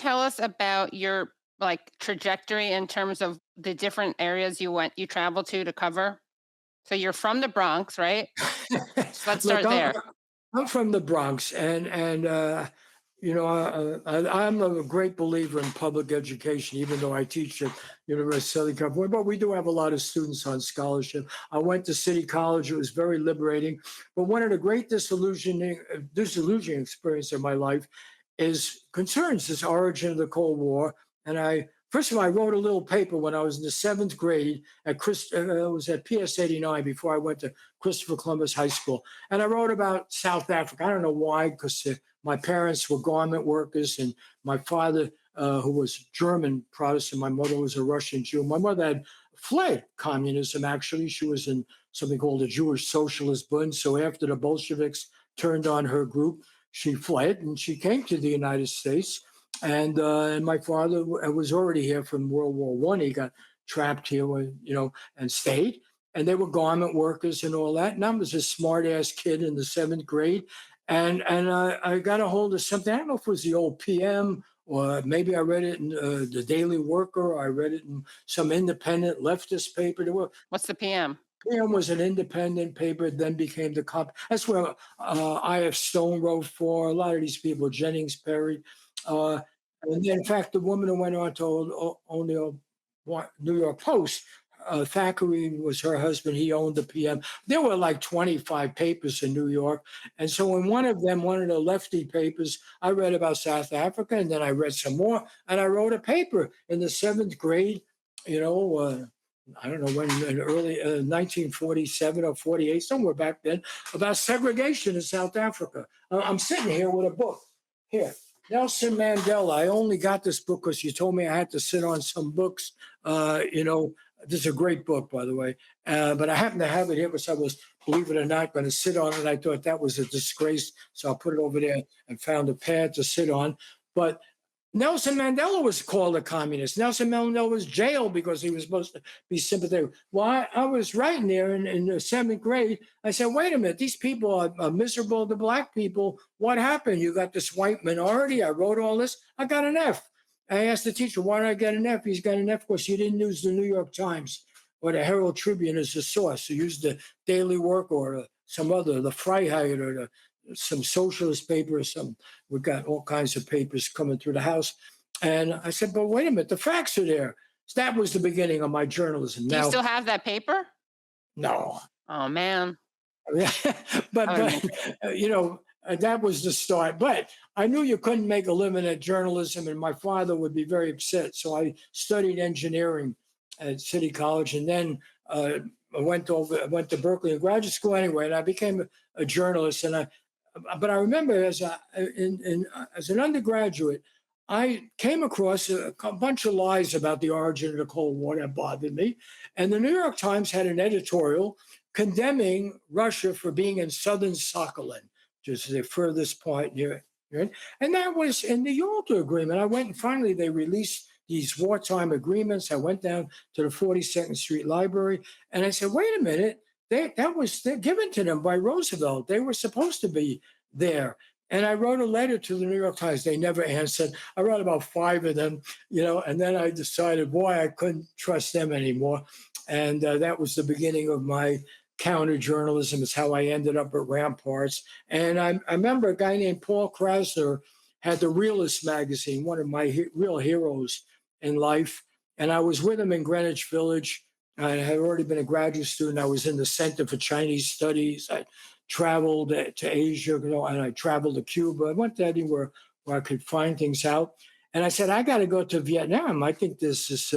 tell us about your like trajectory in terms of the different areas you traveled to cover? So you're from the Bronx, right? So let's Look, start there. I'm from the Bronx, and I'm a great believer in public education, even though I teach at University of Southern California. But we do have a lot of students on scholarship. I went to City College; it was very liberating. But one of the great disillusioning experience of my life is concerns this origin of the Cold War. And first of all, I wrote a little paper when I was in the seventh grade at it was at PS 89 before I went to Christopher Columbus High School. And I wrote about South Africa. I don't know why, because my parents were garment workers, and my father, who was German Protestant, my mother was a Russian Jew. My mother had fled communism, actually. She was in something called the Jewish Socialist Bund. So after the Bolsheviks turned on her group, she fled and she came to the United States. And my father was already here from World War One. He got trapped here, and stayed. And they were garment workers and all that. And I was a smart ass kid in the seventh grade. And I got a hold of something. I don't know if it was the old PM or maybe I read it in the Daily Worker. Or I read it in some independent leftist paper. What's the PM? PM was an independent paper, then became the cop. That's where I.F. Stone wrote for a lot of these people, Jennings Perry. Uh, and then, in fact, the woman who went on to own the New York Post, Thackeray was her husband. He owned the PM. There were like 25 papers in New York. And so in one of them, one of the lefty papers, I read about South Africa, and then I read some more, and I wrote a paper in the seventh grade, I don't know when, in early 1947 or 48, somewhere back then, about segregation in South Africa. I'm sitting here with a book. Here, Nelson Mandela. I only got this book because you told me I had to sit on some books. This is a great book, by the way. But I happen to have it here because I was, believe it or not, going to sit on it. I thought that was a disgrace. So I put it over there and found a pad to sit on. But Nelson Mandela was called a communist. Nelson Mandela was jailed because he was supposed to be sympathetic. Well, I was writing there in the seventh grade. I said, wait a minute, these people are miserable, the black people. What happened? You got this white minority. I wrote all this. I got an F. I asked the teacher, why did I get an F? He's got an F because you didn't use the New York Times or the Herald Tribune as a source. You used the Daily Work or some other, the Freiheit or some socialist paper or some. We got all kinds of papers coming through the house. And I said, but wait a minute, the facts are there. So that was the beginning of my journalism. Do you Now, still have that paper? no. Oh man. but, That would have been but great. that was the start. But I knew you couldn't make a living at journalism, and my father would be very upset. So I studied engineering at City College, and then I went to Berkeley and graduate school anyway, and I became a journalist. But I remember as an undergraduate, I came across a bunch of lies about the origin of the Cold War that bothered me. And the New York Times had an editorial condemning Russia for being in southern Sakhalin, which is the furthest point near. And that was in the Yalta Agreement. I went and finally they released these wartime agreements. I went down to the 42nd Street Library and I said, wait a minute, that was given to them by Roosevelt. They were supposed to be there. And I wrote a letter to the New York Times. They never answered. I wrote about 5 of them, and then I decided, boy, I couldn't trust them anymore. And that was the beginning of my counter journalism. Is how I ended up at Ramparts. And I remember a guy named Paul Krasner had the Realist magazine, one of my real heroes in life. And I was with him in Greenwich Village. I had already been a graduate student. I was in the Center for Chinese Studies. I traveled to Asia, and I traveled to Cuba. I went to anywhere where I could find things out. And I said, I got to go to Vietnam. I think there's this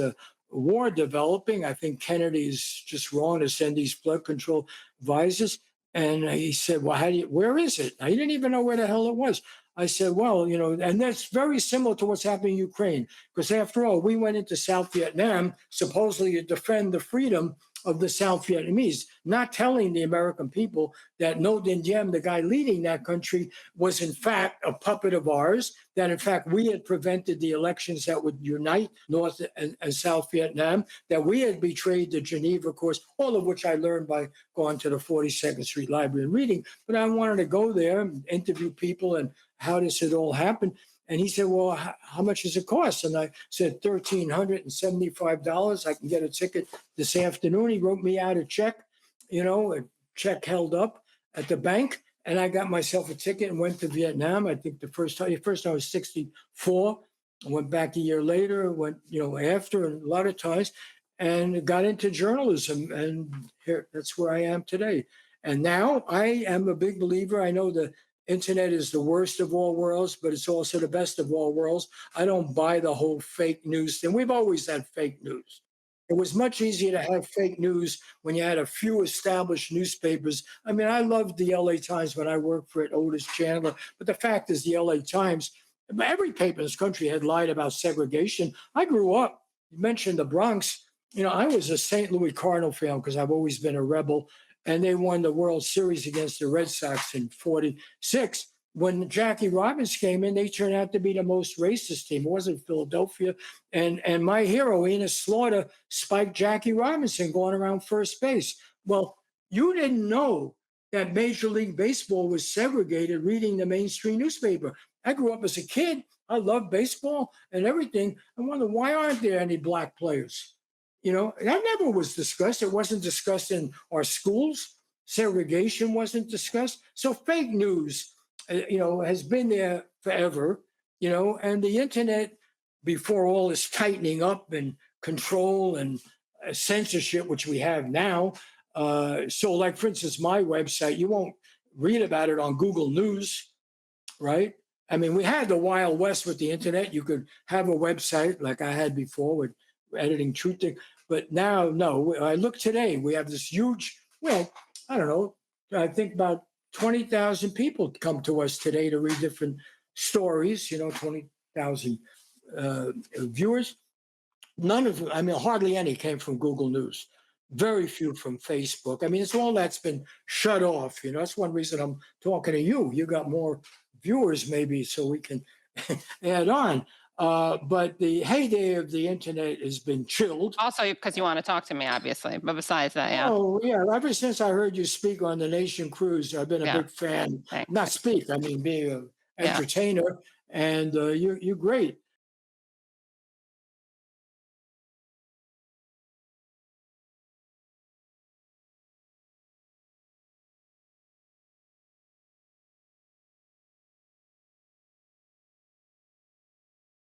war developing. I think Kennedy's just wrong to send these flood control advisors. And he said, well, where is it? I didn't even know where the hell it was. I said, well, and that's very similar to what's happening in Ukraine. Because after all, we went into South Vietnam supposedly to defend the freedom of the South Vietnamese, not telling the American people that No Dinh Diem, the guy leading that country, was in fact a puppet of ours, that in fact we had prevented the elections that would unite North and South Vietnam, that we had betrayed the Geneva Accords, all of which I learned by going to the 42nd Street Library and reading. But I wanted to go there and interview people and how does it all happen. And he said, well, how much does it cost? And I said, $1,375. I can get a ticket this afternoon. He wrote me out a check, a check held up at the bank. And I got myself a ticket and went to Vietnam. I think the first time I was 64. I went back a year later, went, after, and a lot of times, and got into journalism. And here, that's where I am today. And now I am a big believer. I know the internet is the worst of all worlds, but it's also the best of all worlds. I don't buy the whole fake news thing. We've always had fake news. It was much easier to have fake news when you had a few established newspapers. I mean, I loved the LA Times when I worked for it, Otis Chandler. But the fact is, the LA Times, every paper in this country had lied about segregation. I grew up, you mentioned the Bronx. I was a St. Louis Cardinal fan because I've always been a rebel. And they won the World Series against the Red Sox in '46. When Jackie Robinson came in, they turned out to be the most racist team. It wasn't Philadelphia. And my hero, Enos Slaughter, spiked Jackie Robinson going around first base. Well, you didn't know that Major League Baseball was segregated reading the mainstream newspaper. I grew up as a kid. I loved baseball and everything. I wonder, why aren't there any black players? That never was discussed. It wasn't discussed in our schools. Segregation wasn't discussed. So fake news, has been there forever, and the internet, before all this tightening up and control and censorship, which we have now. So like, for instance, my website, you won't read about it on Google News, right? I mean, we had the Wild West with the internet. You could have a website like I had before with editing truth thing. But now, no. I look today, we have this huge, well, I don't know, I think about 20,000 people come to us today to read different stories, 20,000 viewers. None of, I mean, hardly any came from Google News. Very few from Facebook. I mean, it's all that's been shut off. That's one reason I'm talking to you. You got more viewers, maybe, so we can add on. But the heyday of the internet has been chilled. Also, because you want to talk to me, obviously. But besides that, yeah. Oh, yeah. Ever since I heard you speak on the Nation Cruise, I've been a Yeah. big fan. Thanks. Not speak, I mean, being an Yeah. entertainer. And you're great.